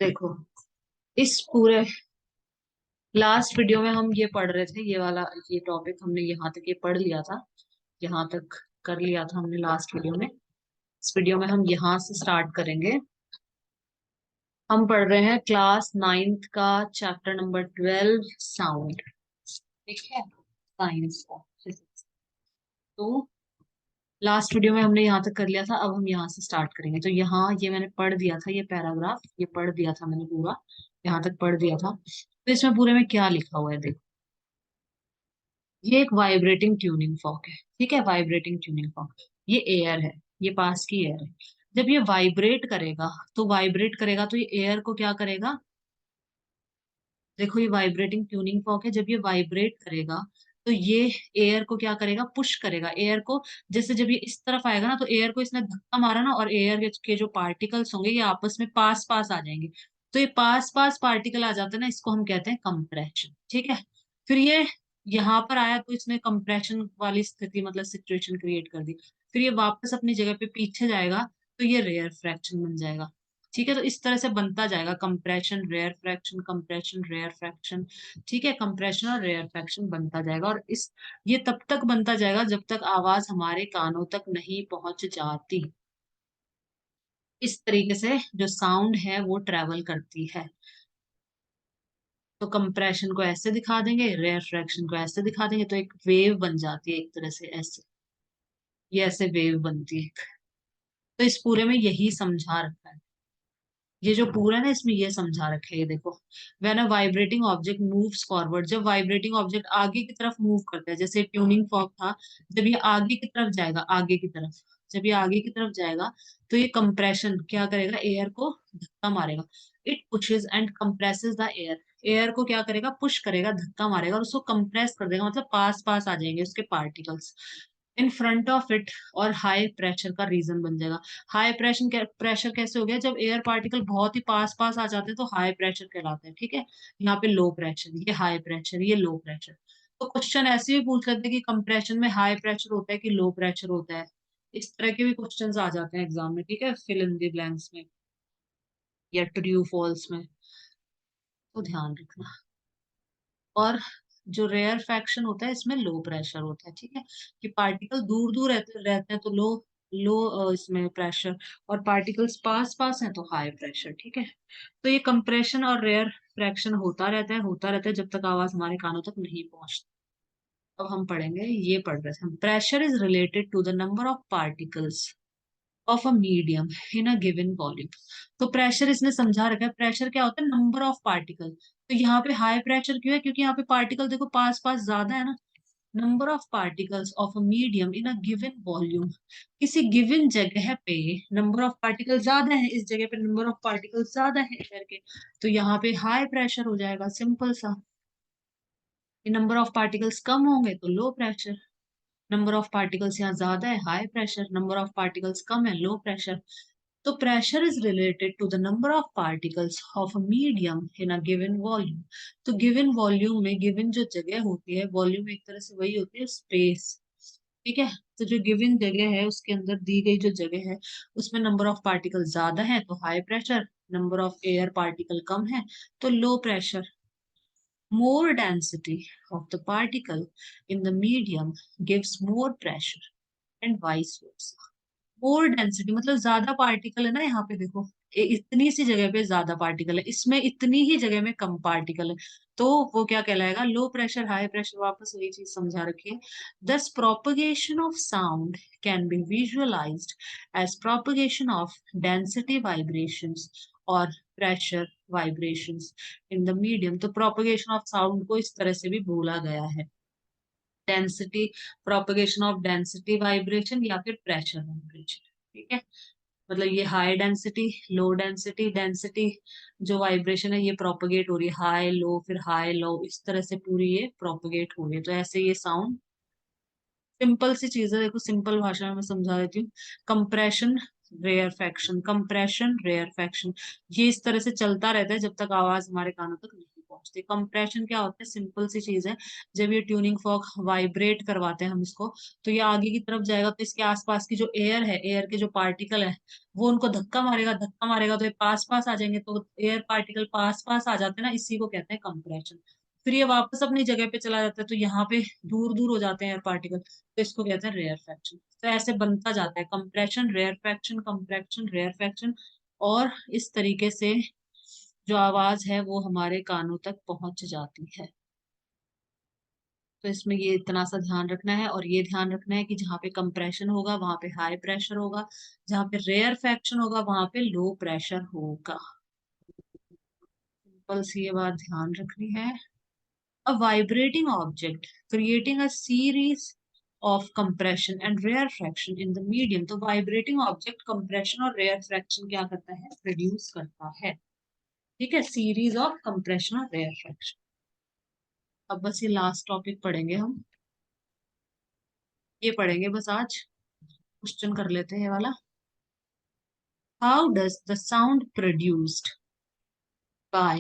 देखो, इस पूरे लास्ट वीडियो में हम ये पढ़ रहे थे, ये वाला ये टॉपिक हमने यहाँ तक ये पढ़ लिया था। यहाँ तक कर लिया था हमने लास्ट वीडियो में। इस वीडियो में हम यहाँ से स्टार्ट करेंगे। हम पढ़ रहे हैं क्लास 9th का चैप्टर नंबर 12 साउंड। ठीक है, साइंस का physics। तो लास्ट वीडियो में हमने यहाँ तक कर लिया था, अब हम यहाँ से स्टार्ट करेंगे। तो यहाँ ये मैंने पढ़ दिया था, ये पैराग्राफ ये पढ़ दिया था मैंने पूरा, यहाँ तक पढ़ दिया था। तो इसमें पूरे में क्या लिखा हुआ है देखो। ये एक वाइब्रेटिंग ट्यूनिंग फॉर्क है। ठीक है, वाइब्रेटिंग ट्यूनिंग फॉर्क। ये एयर है, ये पास की एयर है। जब ये वाइब्रेट करेगा, तो वाइब्रेट करेगा तो ये एयर को क्या करेगा। देखो, ये वाइब्रेटिंग ट्यूनिंग फॉर्क है। जब ये वाइब्रेट करेगा तो ये एयर को क्या करेगा, पुश करेगा एयर को। जैसे जब ये इस तरफ आएगा ना, तो एयर को इसने धक्का मारा ना, और एयर के जो पार्टिकल्स होंगे ये आपस में पास पास आ जाएंगे। तो ये पास पास पार्टिकल आ जाते हैं ना, इसको हम कहते हैं कंप्रेशन। ठीक है, फिर ये यहाँ पर आया तो इसने कंप्रेशन वाली स्थिति मतलब सिचुएशन क्रिएट कर दी। फिर ये वापस अपनी जगह पे पीछे जाएगा, तो ये रेयर फ्रैक्शन बन जाएगा। ठीक है, तो इस तरह से बनता जाएगा compression rarefaction, compression rarefaction. ठीक है, कंप्रेशन और रेयर फ्रैक्शन बनता जाएगा, और इस ये तब तक बनता जाएगा जब तक आवाज हमारे कानों तक नहीं पहुंच जाती। इस तरीके से जो साउंड है वो ट्रेवल करती है। तो कंप्रेशन को ऐसे दिखा देंगे, रेयर फ्रैक्शन को ऐसे दिखा देंगे, तो एक वेव बन जाती है एक तरह से ऐसे। ये ऐसे वेव बनती है। तो इस पूरे में यही समझा रखा है। ये जो पूरा है ना, इसमें ये समझा रखे हैं, ये देखो। When a vibrating object moves forward, जब वाइब्रेटिंग ऑब्जेक्ट आगे की तरफ मूव करता है, जैसे ट्यूनिंग फॉर्क था, जब ये आगे की तरफ जाएगा, आगे की तरफ, जब ये आगे की तरफ जाएगा, तो ये कंप्रेशन क्या करेगा, एयर को धक्का मारेगा। It pushes and compresses the air. Air को क्या करेगा, पुश करेगा, धक्का मारेगा, और उसको कंप्रेस कर देगा, मतलब पास पास आ जाएंगे उसके particles in front of it, और हाई प्रेशर का रीजन बन जाएगा। हाई प्रेशर प्रेशर कैसे हो गया, जब एयर पार्टिकल बहुत ही पास पास आ जाते हैं तो हाई प्रेशर कहलाते हैं। ठीक है, यहाँ पे लो प्रेशर, ये हाई प्रेशर, ये लो प्रेशर। तो क्वेश्चन ऐसे भी पूछ लेते हैं कि कंप्रेशन में हाई प्रेशर होता है कि लो प्रेशर होता है। इस तरह के भी क्वेश्चंस आ जाते हैं एग्जाम में। ठीक है, फिल इन द ब्लैंक्स में या ट्रू फॉल्स में, तो ध्यान रखना। और जो रेयर फ्रैक्शन होता है इसमें लो प्रेशर होता है। ठीक है, कि पार्टिकल दूर दूर रहते हैं तो लो लो इसमें प्रेशर, और पार्टिकल्स पास पास हैं तो हाई प्रेशर। ठीक है, तो ये कंप्रेशन और रेयर फ्रैक्शन होता रहता है, होता रहता है जब तक आवाज हमारे कानों तक नहीं पहुंचती। अब हम पढ़ेंगे, ये पढ़ रहे थे हम, pressure is related to the number of particles of a medium in a given volume. तो प्रेशर इसने समझा रखा है, प्रेशर क्या होता है, नंबर ऑफ पार्टिकल। तो यहाँ पे हाई प्रेशर क्यों है, क्योंकि यहाँ पे पार्टिकल देखो पास पास ज्यादा है ना। Number of particles of a medium in a given volume, किसी गिवन जगह पे नंबर ऑफ पार्टिकल ज्यादा है, इस जगह पे नंबर ऑफ पार्टिकल ज्यादा है एयर के, तो यहाँ पे हाई प्रेशर हो जाएगा, सिंपल सा। नंबर ऑफ पार्टिकल्स कम होंगे तो low pressure, number of particles यहाँ ज्यादा है high pressure, number of particles कम है लो प्रेशर। तो pressure is related to the number of particles of a medium in a given volume. तो गिवन वॉल्यूम में गिवन जो जगह होती है, वॉल्यूम एक तरह से वही होती है स्पेस। ठीक है, तो जो गिवन जगह है उसके अंदर दी गई जो जगह है, उसमें नंबर ऑफ पार्टिकल ज्यादा है तो high pressure, number of air particle कम है तो low pressure. More density of the particle in the medium gives more pressure and vice versa. More density मतलब ज्यादा पार्टिकल है ना, यहाँ पे देखो, इतनी सी जगह पे ज्यादा पार्टिकल है, इसमें इतनी ही जगह में कम पार्टिकल है, तो वो क्या कहलाएगा, लो प्रेशर हाई प्रेशर। वापस वही चीज समझा रखी है। Thus propagation of sound can be visualised as propagation of density vibrations और pressure vibrations in the medium. तो प्रोपगेशन ऑफ साउंड को इस तरह से भी बोला गया है, density, propagation of density vibration या फिर प्रेशर वाइब्रेशन। ठीक है, मतलब ये high density low density, density जो वाइब्रेशन है ये प्रोपगेट हो रही है, हाई लो फिर हाई लो, इस तरह से पूरी ये प्रोपगेट हो रही है। तो ऐसे ये साउंड, सिंपल सी चीज है, देखो सिंपल भाषा में मैं समझा देती हूँ। Compression rarefaction, compression rarefaction, ये इस तरह से चलता रहता है जब तक आवाज हमारे कानों तक नहीं पहुंचती। कंप्रेशन क्या होता है, सिंपल सी चीज है। जब ये ट्यूनिंग फॉर्क वाइब्रेट करवाते हैं हम इसको, तो ये आगे की तरफ जाएगा, तो इसके आसपास की जो एयर है, एयर के जो पार्टिकल है, वो उनको धक्का मारेगा, धक्का मारेगा तो ये पास पास आ जाएंगे, तो एयर पार्टिकल पास पास आ जाते हैं ना, इसी को कहते हैं कंप्रेशन। फिर ये वापस अपनी जगह पे चला जाता है, तो यहाँ पे दूर दूर हो जाते हैं एयर पार्टिकल, तो इसको कहते हैं रेयर फ्रैक्शन। तो ऐसे बनता जाता है compression, rarefaction, compression, rarefaction. और इस तरीके से जो आवाज है वो हमारे कानों तक पहुंच जाती है। तो इसमें ये इतना सा ध्यान रखना है, और ये ध्यान रखना है कि जहाँ पे कंप्रेशन होगा वहां पे हाई प्रेशर होगा, जहाँ पे रेयर फ्रैक्शन होगा वहां पे लो प्रेशर होगा। सिंपल सी ये बात ध्यान रखनी है। A vibrating object creating a series of compression and rarefaction in the medium। तो vibrating object compression और rarefaction क्या करता है, प्रोड्यूस करता है। ठीक है, सीरीज ऑफ compression और rarefaction। अब बस ये लास्ट टॉपिक पढ़ेंगे हम, ये पढ़ेंगे बस आज। क्वेश्चन कर लेते हैं ये वाला। How does the sound produced by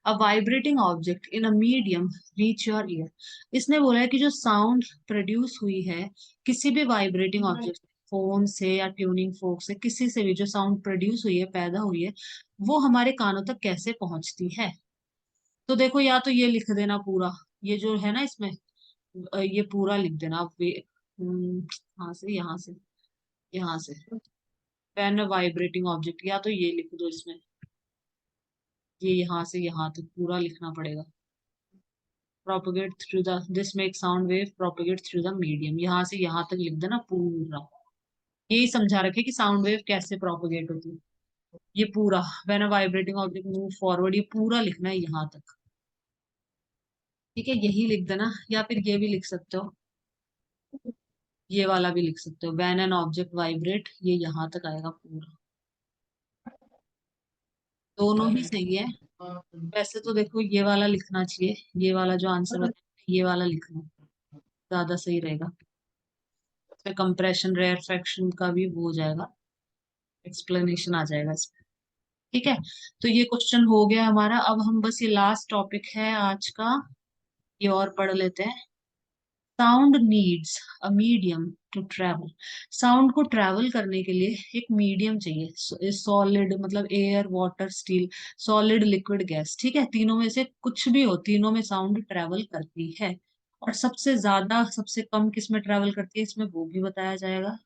a vibrating object in a medium reach your ear। इसने बोला है कि जो साउंड प्रोड्यूस हुई है किसी भी वाइब्रेटिंग ऑब्जेक्ट, फोन से या ट्यूनिंग फोक से, किसी से भी जो साउंड प्रोड्यूस हुई है, पैदा हुई है, वो हमारे कानों तक कैसे पहुंचती है। तो देखो, या तो ये लिख देना पूरा, ये जो है ना इसमें, ये पूरा लिख देना आप। यहाँ से, यहाँ से, यहाँ से, पेन वाइब्रेटिंग ऑब्जेक्ट, या तो ये लिख दो इसमें, ये यहाँ से यहाँ तक पूरा लिखना पड़ेगा। Propagate through the, this make sound wave propagate through the medium, यहाँ से यहाँ तक लिख देना पूरा। यही समझा रखे कि साउंड वेव कैसे प्रोपोगेट होती है, ये पूरा। When a vibrating object move forward, ये पूरा लिखना है यहाँ तक। ठीक है, यही लिख देना, या फिर ये भी लिख सकते हो, ये वाला भी लिख सकते हो, व्हेन एन ऑब्जेक्ट वाइब्रेट, ये यहाँ तक आएगा पूरा। दोनों ही सही है। वैसे तो देखो ये वाला लिखना चाहिए, ये वाला जो आंसर होता है ये वाला लिखना ज्यादा सही रहेगा। कंप्रेशन रेयर फ्रैक्शन का भी वो हो जाएगा, एक्सप्लेनेशन आ जाएगा इसमें। ठीक है, तो ये क्वेश्चन हो गया हमारा। अब हम बस ये लास्ट टॉपिक है आज का, ये और पढ़ लेते हैं। Sound needs a medium to travel. Sound को ट्रेवल करने के लिए एक मीडियम चाहिए, सॉलिड मतलब air, water, steel, solid, liquid, gas. ठीक है, तीनों में से कुछ भी हो, तीनों में साउंड ट्रेवल करती है। और सबसे ज्यादा, सबसे कम किस में ट्रेवल करती है, इसमें वो भी बताया जाएगा।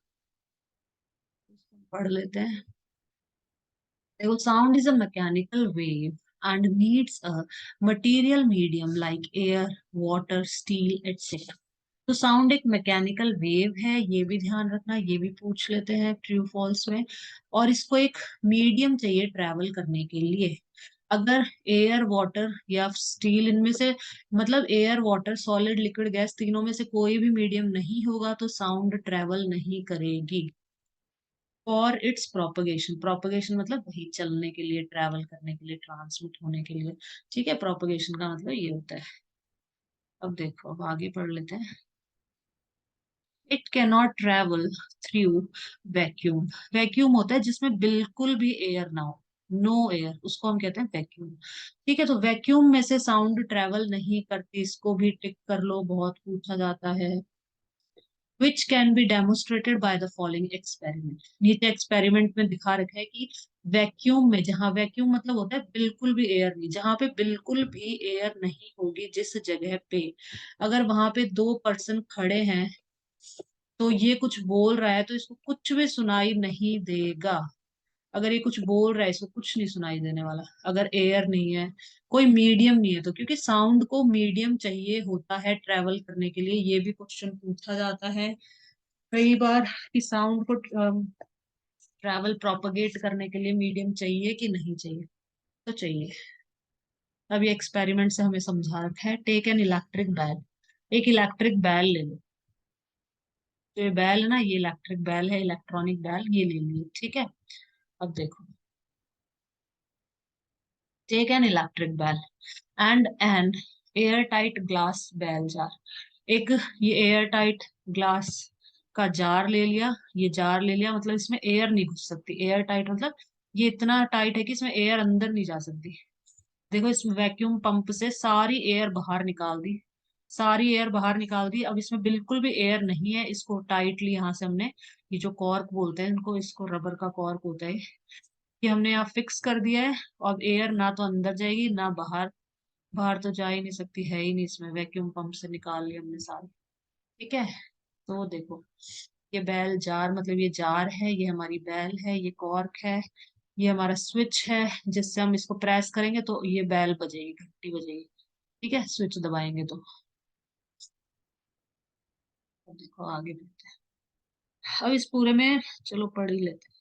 पढ़ लेते हैं। देखो, sound is a mechanical wave and needs a material medium like air, water, steel, etc। तो साउंड एक मैकेनिकल वेव है, ये भी ध्यान रखना, ये भी पूछ लेते हैं ट्रू फॉल्स में। और इसको एक मीडियम चाहिए ट्रैवल करने के लिए। अगर एयर, वाटर या स्टील, इनमें से मतलब air, water, solid, liquid, gas, तीनों में से कोई भी मीडियम नहीं होगा तो साउंड ट्रैवल नहीं करेगी। फॉर इट्स प्रोपगेशन, प्रोपगेशन मतलब वही चलने के लिए, ट्रैवल करने के लिए, ट्रांसमिट होने के लिए। ठीक है, प्रोपगेशन का मतलब ये होता है। अब देखो, अब आगे पढ़ लेते हैं। It cannot travel through vacuum. Vacuum होता है जिसमें बिल्कुल भी एयर ना हो, नो एयर, उसको हम कहते हैं वैक्यूम। ठीक है, तो वैक्यूम में से साउंड ट्रेवल नहीं करती, इसको भी टिक कर लो, बहुत पूछा जाता है। Which can be demonstrated by the following experiment. नीचे एक्सपेरिमेंट में दिखा रखा है कि वैक्यूम में, जहां वैक्यूम मतलब होता है बिल्कुल भी एयर नहीं, जहां पे बिल्कुल भी एयर नहीं होगी, जिस जगह पे अगर वहां पे दो पर्सन खड़े हैं, तो ये कुछ बोल रहा है तो इसको कुछ भी सुनाई नहीं देगा। अगर ये कुछ बोल रहा है इसको कुछ नहीं सुनाई देने वाला, अगर एयर नहीं है, कोई मीडियम नहीं है तो। क्योंकि साउंड को मीडियम चाहिए होता है ट्रेवल करने के लिए, ये भी क्वेश्चन पूछा जाता है कई बार कि साउंड को ट्रैवल प्रोपगेट करने के लिए मीडियम चाहिए कि नहीं चाहिए। तो चाहिए। अब ये एक्सपेरिमेंट से हमें समझा रखा है। टेक एन इलेक्ट्रिक बैल, एक इलेक्ट्रिक बैल ले लो। तो ये बैल है ना, ये इलेक्ट्रिक बैल है, इलेक्ट्रॉनिक बैल, ये ले लिए। ठीक है, अब देखो, take an electric bell and an air tight glass bell jar. एक ये एयर टाइट ग्लास का जार ले लिया, ये जार ले लिया, मतलब इसमें एयर नहीं घुस सकती। एयर टाइट मतलब ये इतना टाइट है कि इसमें एयर अंदर नहीं जा सकती। देखो इसमें वैक्यूम पंप से सारी एयर बाहर निकाल दी, सारी एयर बाहर निकाल दी। अब इसमें बिल्कुल भी एयर नहीं है। इसको टाइटली यहाँ से हमने, ये जो कॉर्क बोलते हैं इनको, इसको रबर का कॉर्क होता है, ये हमने यहाँ फिक्स कर दिया है। अब एयर ना तो अंदर जाएगी ना बाहर, बाहर तो जा ही नहीं सकती, है ही नहीं इसमें, वैक्यूम पंप से निकाल लिया हमने सारी। ठीक है, तो देखो ये बेल जार, मतलब ये जार है, ये हमारी बेल है, ये कॉर्क है, ये हमारा स्विच है, जिससे हम इसको प्रेस करेंगे तो ये बेल बजेगी, घंटी बजेगी। ठीक है, स्विच दबाएंगे तो। अब देखो आगे बढ़ते हैं। अब इस पूरे में चलो पढ़ ही लेते हैं।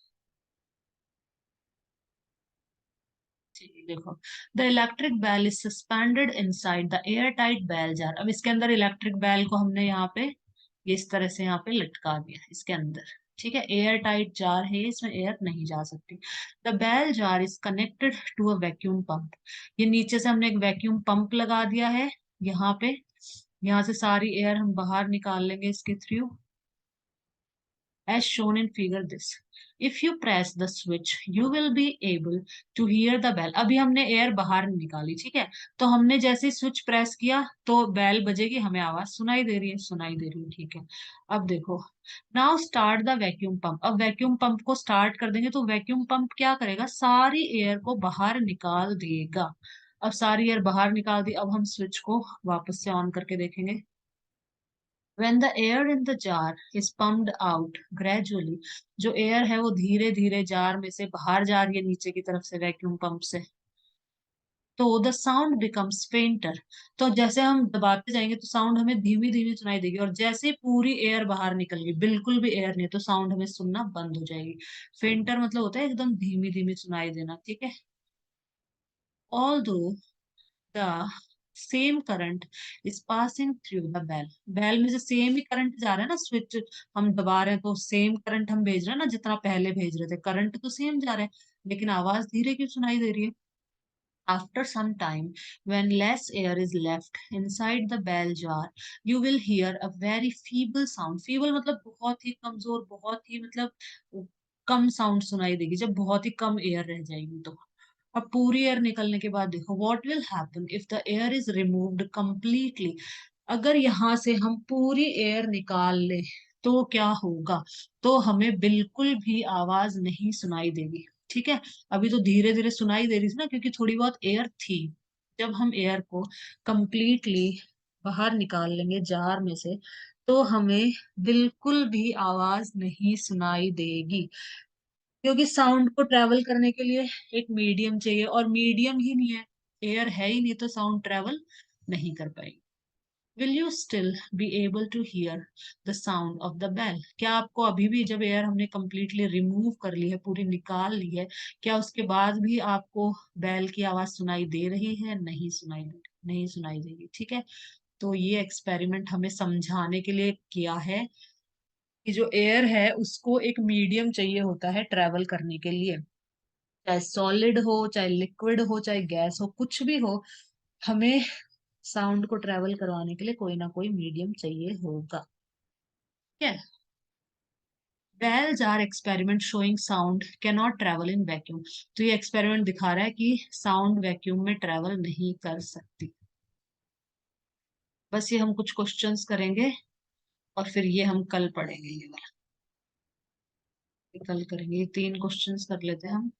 ठीक है, देखो the electric bell is suspended inside the air tight bell jar. अब इसके अंदर इलेक्ट्रिक बेल को हमने यहाँ पे ये इस तरह से यहाँ पे लटका दिया इसके अंदर। ठीक है, एयर टाइट जार है, इसमें एयर नहीं जा सकती। The bell jar is connected to a vacuum pump. ये नीचे से हमने एक वैक्यूम पंप लगा दिया है यहाँ पे, यहाँ से सारी एयर हम बाहर निकाल लेंगे इसके through, as shown in figure this. If you press the switch, you will be able to hear the bell. अभी हमने एयर बाहर निकाली, ठीक है, तो हमने जैसे ही स्विच प्रेस किया तो बेल बजेगी, हमें आवाज सुनाई दे रही है, सुनाई दे रही है। ठीक है, अब देखो now start the vacuum pump. अब वैक्यूम पंप को स्टार्ट कर देंगे तो वैक्यूम पंप क्या करेगा, सारी एयर को बाहर निकाल देगा। अब सारी एयर बाहर निकाल दी, अब हम स्विच को वापस से ऑन करके देखेंगे। When the air in the jar is pumped out gradually, जो एयर है वो धीरे धीरे जार में से बाहर जा रही है नीचे की तरफ से वैक्यूम पंप से, तो द साउंड बिकम्स फेंटर। तो जैसे हम दबाते जाएंगे तो साउंड हमें धीमी धीमी सुनाई देगी, और जैसे ही पूरी एयर बाहर निकल गई, बिल्कुल भी एयर नहीं, तो साउंड हमें सुनना बंद हो जाएगी। फेंटर मतलब होता है एकदम धीमी धीमी सुनाई देना। ठीक है, all the same current is passing through the bell। Bell में से सेम ही करंट जा रहा है ना, स्विच हम दबा रहे हैं तो सेम करंट हम भेज रहे हैं ना, जितना पहले भेज रहे थे, करंट तो सेम जा रहा है, लेकिन आवाज धीरे क्यों सुनाई दे रही है। After some time, when less air is left inside the bell jar, you will hear a very feeble sound। feeble मतलब बहुत ही कमजोर, बहुत ही मतलब कम साउंड सुनाई देगी, जब बहुत ही कम एयर रह जाएगी तो। अब पूरी एयर निकलने के बाद देखो, what will happen if the air is removed completely। अगर यहाँ से हम पूरी एयर निकाल ले तो क्या होगा, तो हमें बिल्कुल भी आवाज नहीं सुनाई देगी। ठीक है, अभी तो धीरे धीरे सुनाई दे रही थी ना, क्योंकि थोड़ी बहुत एयर थी। जब हम एयर को कंप्लीटली बाहर निकाल लेंगे जार में से, तो हमें बिल्कुल भी आवाज नहीं सुनाई देगी, क्योंकि साउंड को ट्रेवल करने के लिए एक मीडियम चाहिए, और मीडियम ही नहीं है, एयर है ही नहीं, तो साउंड ट्रेवल नहीं कर पाएगी। Will you still be able to hear the sound of the bell. क्या आपको अभी भी, जब एयर हमने कंप्लीटली रिमूव कर ली है, पूरी निकाल ली है, क्या उसके बाद भी आपको बेल की आवाज सुनाई दे रही है, नहीं सुनाई दे, नहीं सुनाई देगी। ठीक है, तो ये एक्सपेरिमेंट हमें समझाने के लिए किया है कि जो एयर है उसको एक मीडियम चाहिए होता है ट्रेवल करने के लिए, चाहे सॉलिड हो, चाहे लिक्विड हो, चाहे गैस हो, कुछ भी हो, हमें साउंड को ट्रेवल करवाने के लिए कोई ना कोई मीडियम चाहिए होगा। ठीक है, bells are experiment showing sound can not travel in vacuum. तो ये एक्सपेरिमेंट दिखा रहा है कि साउंड वैक्यूम में ट्रेवल नहीं कर सकती। बस ये हम कुछ क्वेश्चंस करेंगे और फिर ये हम कल पढ़ेंगे, ये वाला ये कल करेंगे, ये 3 क्वेश्चंस कर लेते हैं हम।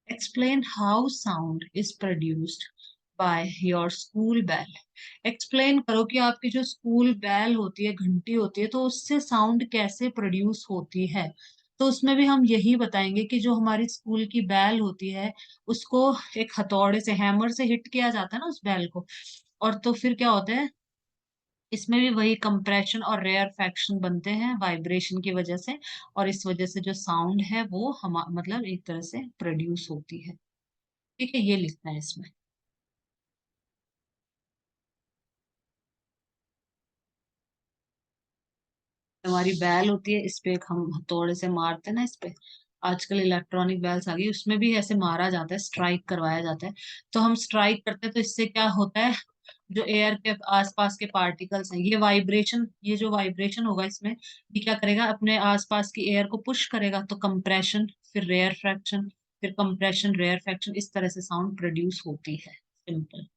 Explain how sound is produced by your school bell. Explain करो कि आपकी जो स्कूल बेल होती है, घंटी होती है, तो उससे साउंड कैसे प्रोड्यूस होती है। तो उसमें भी हम यही बताएंगे कि जो हमारी स्कूल की बेल होती है, उसको एक हथौड़े से, हैमर से हिट किया जाता है ना उस बेल को, और तो फिर क्या होता है, इसमें भी वही कंप्रेशन और रेयर फैक्शन बनते हैं वाइब्रेशन की वजह से, और इस वजह से जो साउंड है वो हम मतलब एक तरह से प्रोड्यूस होती है। ठीक है, ये लिखना है इसमें। हमारी बैल होती है, इस पे एक हम हथौड़े से मारते हैं ना, इस पे आजकल इलेक्ट्रॉनिक बैल्स आ गई, उसमें भी ऐसे मारा जाता है, स्ट्राइक करवाया जाता है। तो हम स्ट्राइक करते हैं तो इससे क्या होता है, जो एयर के आसपास के पार्टिकल्स हैं, ये वाइब्रेशन, ये जो वाइब्रेशन होगा इसमें, ये क्या करेगा, अपने आसपास की एयर को पुश करेगा, तो कंप्रेशन, फिर रेयर फ्रैक्शन, फिर कंप्रेशन, रेयर फैक्शन, इस तरह से साउंड प्रोड्यूस होती है। Simple.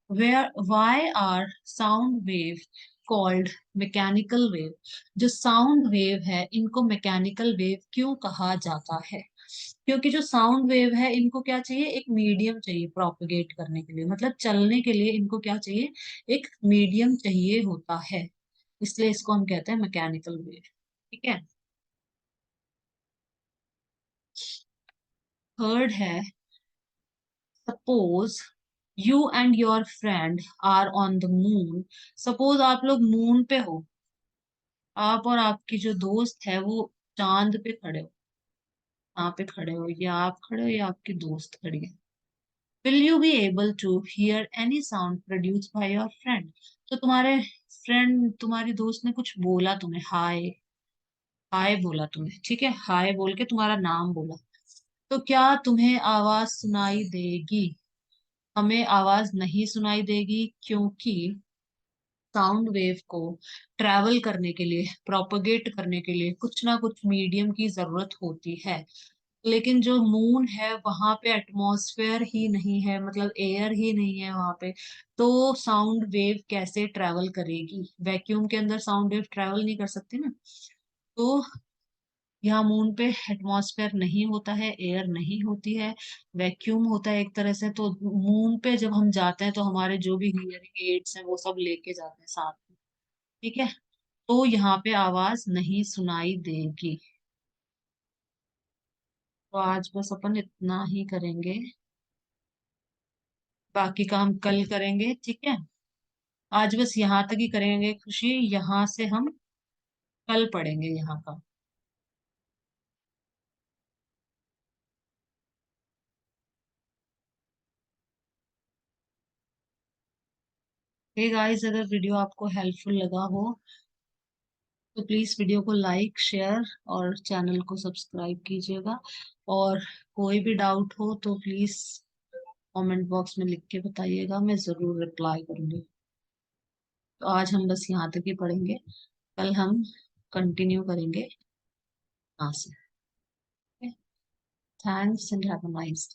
Where why are sound wave called mechanical wave? जो साउंड वेव है इनको मैकेनिकल वेव क्यों कहा जाता है? क्योंकि जो साउंड वेव है इनको क्या चाहिए, एक मीडियम चाहिए प्रोपगेट करने के लिए, मतलब चलने के लिए इनको क्या चाहिए, एक मीडियम चाहिए होता है। इसलिए इसको हम कहते हैं मैकेनिकल वेव। ठीक है। थर्ड है, suppose you and your friend are on the moon. Suppose आप लोग मून पे हो, आप और आपकी जो दोस्त है वो चांद पे खड़े हो। यहाँ पे खड़े हो, या आप खड़े हो या आपकी दोस्त खड़ी है। Will you be able to hear any sound produce by your friend? तो तुम्हारे फ्रेंड, तुम्हारी दोस्त ने कुछ बोला तुम्हें, हाय, हाय बोला तुम्हें, ठीक है, हाय बोल के तुम्हारा नाम बोला, तो क्या तुम्हें आवाज सुनाई देगी? हमें आवाज नहीं सुनाई देगी, क्योंकि साउंड वेव को ट्रैवल करने के लिए, प्रोपगेट करने के लिए कुछ ना कुछ मीडियम की जरूरत होती है। लेकिन जो मून है वहां पे एटमॉस्फेयर ही नहीं है, मतलब एयर ही नहीं है वहां पे, तो साउंड वेव कैसे ट्रैवल करेगी? वैक्यूम के अंदर साउंड वेव ट्रैवल नहीं कर सकती ना। तो यहाँ मून पे एटमॉस्फेयर नहीं होता है, एयर नहीं होती है, वैक्यूम होता है एक तरह से। तो मून पे जब हम जाते हैं तो हमारे जो भी हियरिंग एड्स हैं वो सब लेके जाते हैं साथ में। ठीक है। तो यहाँ पे आवाज नहीं सुनाई देगी। तो आज बस अपन इतना ही करेंगे, बाकी काम कल करेंगे, ठीक है। आज बस यहाँ तक ही करेंगे खुशी, यहाँ से हम कल पढ़ेंगे यहाँ का। हे गाइस, अगर वीडियो आपको हेल्पफुल लगा हो तो प्लीज वीडियो को लाइक, शेयर और चैनल को सब्सक्राइब कीजिएगा। और कोई भी डाउट हो तो प्लीज कमेंट बॉक्स में लिख के बताइएगा, मैं जरूर रिप्लाई करूंगी। तो आज हम बस यहाँ तक ही पढ़ेंगे, कल हम कंटिन्यू करेंगे यहाँ से। Thanks and have a nice